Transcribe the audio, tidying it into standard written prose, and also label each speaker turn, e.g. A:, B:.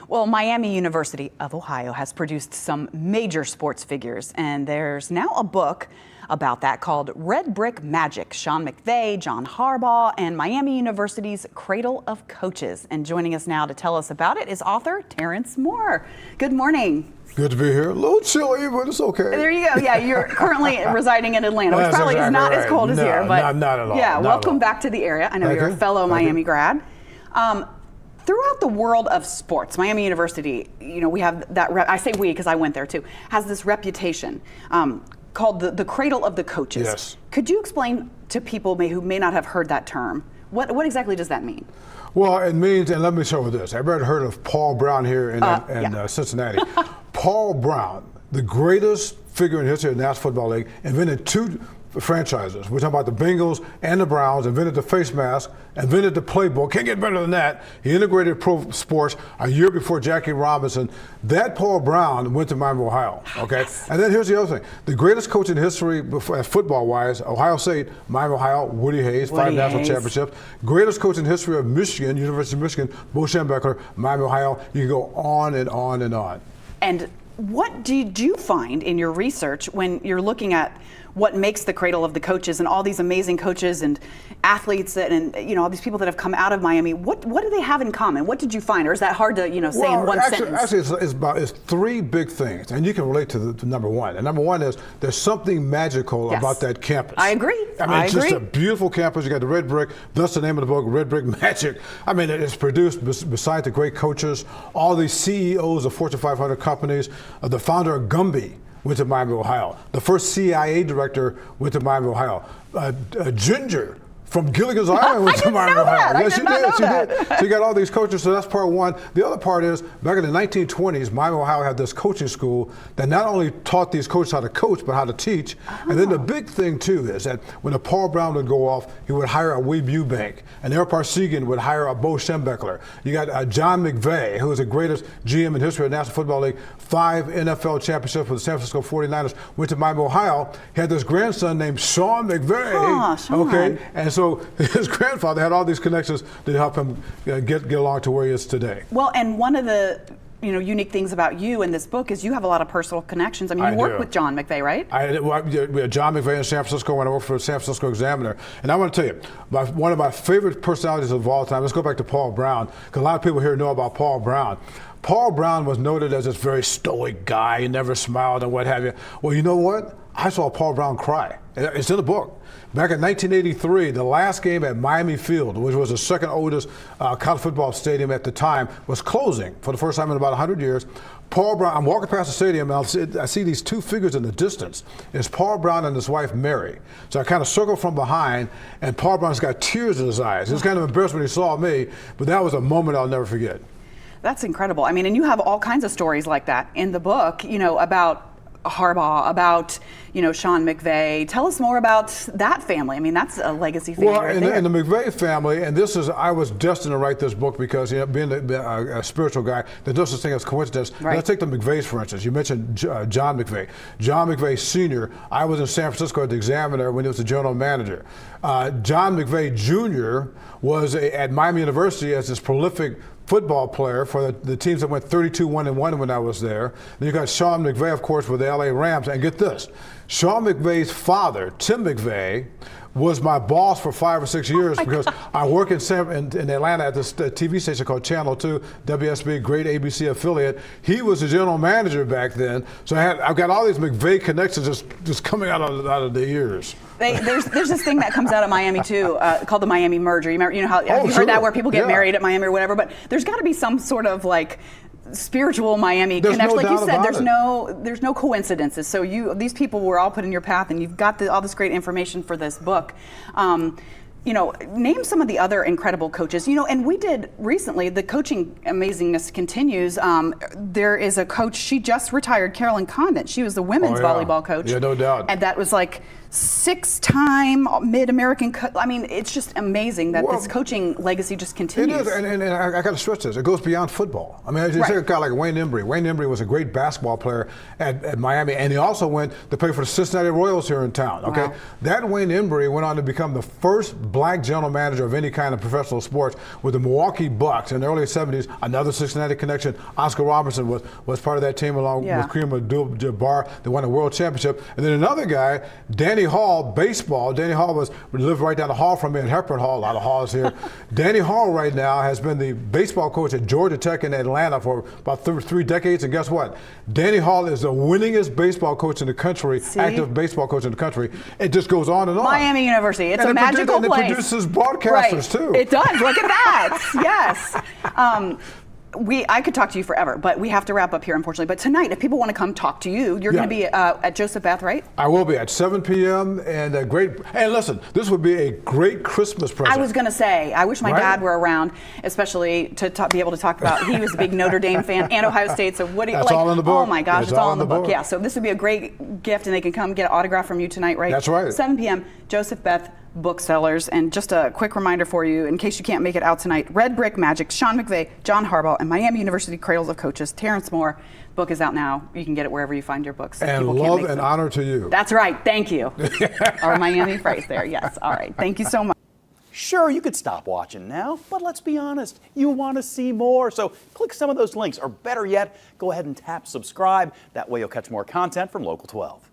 A: Well, Miami University of Ohio has produced some major sports figures, and there's now a book about that called Red Brick Magic: Sean McVey, John Harbaugh, and Miami University's Cradle of Coaches. And joining us now to tell us about it is author Terrence Moore. Good morning.
B: Good to be here. A little chilly, but it's okay.
A: There you go. Yeah, you're currently residing in Atlanta, which probably is not as cold as here. But
B: not at all.
A: Yeah, welcome back to the area. I know you're a fellow Miami grad. Throughout the world of sports, Miami University, we have that, I say we because I went there too, has this reputation called the Cradle of the Coaches.
B: Yes.
A: Could you explain to people who may not have heard that term, what exactly does that mean?
B: Well, it means, and let me start with this. Everybody heard of Paul Brown here in Cincinnati. Paul Brown, the greatest figure in the history of the National Football League, invented two franchises. We're talking about the Bengals and the Browns, invented the face mask, invented the playbook. Can't get better than that. He integrated pro sports a year before Jackie Robinson. That Paul Brown went to Miami, Ohio. Okay? Yes. And then here's the other thing. The greatest coach in history, football-wise, Ohio State, Miami, Ohio, Woody Hayes, 5 national championships. Greatest coach in history of Michigan, University of Michigan, Bo Schembechler, Miami, Ohio. You can go on and on and on.
A: And what did you find in your research when you're looking at what makes the Cradle of the Coaches and all these amazing coaches and athletes and all these people that have come out of Miami? What do they have in common? What did you find, or is that hard to say in one sentence?
B: Actually, it's three big things, and you can relate to number one. And number one is there's something magical about that campus.
A: I agree.
B: I mean, it's just a beautiful campus. You got the red brick. That's the name of the book, Red Brick Magic. I mean, it's produced beside the great coaches, all these CEOs of Fortune 500 companies. The founder of Gumby went to Miami, Ohio. The first CIA director went to Miami, Ohio. Ginger from Gilligan's Island went to Miami, Ohio. Yes, she did. So you got all these coaches, so that's part one. The other part is, back in the 1920s, Miami, Ohio had this coaching school that not only taught these coaches how to coach, but how to teach. Oh. And then the big thing, too, is that when a Paul Brown would go off, he would hire a Wade Eubank, and Eric Parsegian would hire a Bo Schembechler. You got John McVey, who was the greatest GM in history of the National Football League, 5 NFL championships with the San Francisco 49ers, went to Miami, Ohio. He had this grandson named Sean McVey.
A: Oh, Sean.
B: Okay, and so his grandfather had all these connections to help him get along to where he is today.
A: Well, and one of the unique things about you in this book is you have a lot of personal connections. I mean, you work with John McVey, right?
B: We had John McVey in San Francisco when I worked for the San Francisco Examiner. And I want to tell you, one of my favorite personalities of all time, let's go back to Paul Brown, because a lot of people here know about Paul Brown. Paul Brown was noted as this very stoic guy. He never smiled and what have you. Well, you know what? I saw Paul Brown cry. It's in the book. Back in 1983, the last game at Miami Field, which was the second oldest college football stadium at the time, was closing for the first time in about 100 years. Paul Brown, I'm walking past the stadium and I see these two figures in the distance. It's Paul Brown and his wife, Mary. So I kind of circle from behind, and Paul Brown's got tears in his eyes. He was kind of embarrassed when he saw me, but that was a moment I'll never forget.
A: That's incredible. I mean, and you have all kinds of stories like that in the book, about Harbaugh, about Sean McVey. Tell us more about that family. I mean, that's a legacy family.
B: Well, in the McVey family, and I was destined to write this book because being a spiritual guy, there's no such thing as coincidence. Right. Let's take the McVeys, for instance. You mentioned John McVey. John McVey Sr., I was in San Francisco at the Examiner when he was the general manager. John McVey Jr. was at Miami University as this prolific football player for the teams that went 32-1-1 when I was there. Then you got Sean McVey, of course, with the LA Rams. And get this, Sean McVey's father, Tim McVey, was my boss for 5 or 6 years because I work in Atlanta at this TV station called Channel 2, WSB, great ABC affiliate. He was the general manager back then. So I've got all these McVey connections just coming out of the ears.
A: There's this thing that comes out of Miami too, called the Miami merger. You remember, have you heard that, where people get married at Miami or whatever? But there's got to be some sort of spiritual Miami connection. Like you said, there's no coincidences. So these people were all put in your path, and you've got all this great information for this book. Name some of the other incredible coaches. And we did recently, the coaching amazingness continues. There is a coach, she just retired, Carolyn Condon. She was the women's volleyball coach.
B: Yeah, no doubt.
A: And that was 6-time Mid-American I mean, it's just amazing that this coaching legacy just continues.
B: It is, and I got to stress this. It goes beyond football. I mean, you take a guy like Wayne Embry. Wayne Embry was a great basketball player at Miami, and he also went to play for the Cincinnati Royals here in town. Okay, wow. That Wayne Embry went on to become the first black general manager of any kind of professional sports with the Milwaukee Bucks in the early 70s. Another Cincinnati connection. Oscar Robertson was part of that team along with Kareem Abdul-Jabbar. They won a world championship. And then another guy, Danny Hall, baseball. Danny Hall lived right down the hall from me in Hepburn Hall. A lot of halls here. Danny Hall right now has been the baseball coach at Georgia Tech in Atlanta for about three decades. And guess what? Danny Hall is the winningest baseball coach in the country, active baseball coach in the country. It just goes on and on.
A: Miami University. It's a magical place.
B: And it produces broadcasters too.
A: It does. Look at that. Yes. I could talk to you forever, but we have to wrap up here, unfortunately. But tonight, if people want to come talk to you, you're going to be at Joseph Beth, right?
B: I will be at 7 p.m. And listen, this would be a great Christmas present.
A: I was going to say, I wish my dad were around, especially to be able to talk about. He was a big Notre Dame fan and Ohio State. So what do you
B: That's all in the book.
A: Oh my gosh, it's all in the book. Yeah. So this would be a great gift, and they can come get an autograph from you tonight, right?
B: That's right.
A: 7 p.m. Joseph Beth Booksellers. And just a quick reminder for you, in case you can't make it out tonight, Red Brick Magic, Sean McVey, John Harbaugh, and Miami University Cradle of Coaches, Terrence Moore. Book is out now. You can get it wherever you find your books.
B: And love and honor to you.
A: That's right. Thank you. Our Miami phrase there. Yes. All right. Thank you so much.
C: Sure, you could stop watching now, but let's be honest, you want to see more. So click some of those links, or better yet, go ahead and tap subscribe. That way you'll catch more content from Local 12.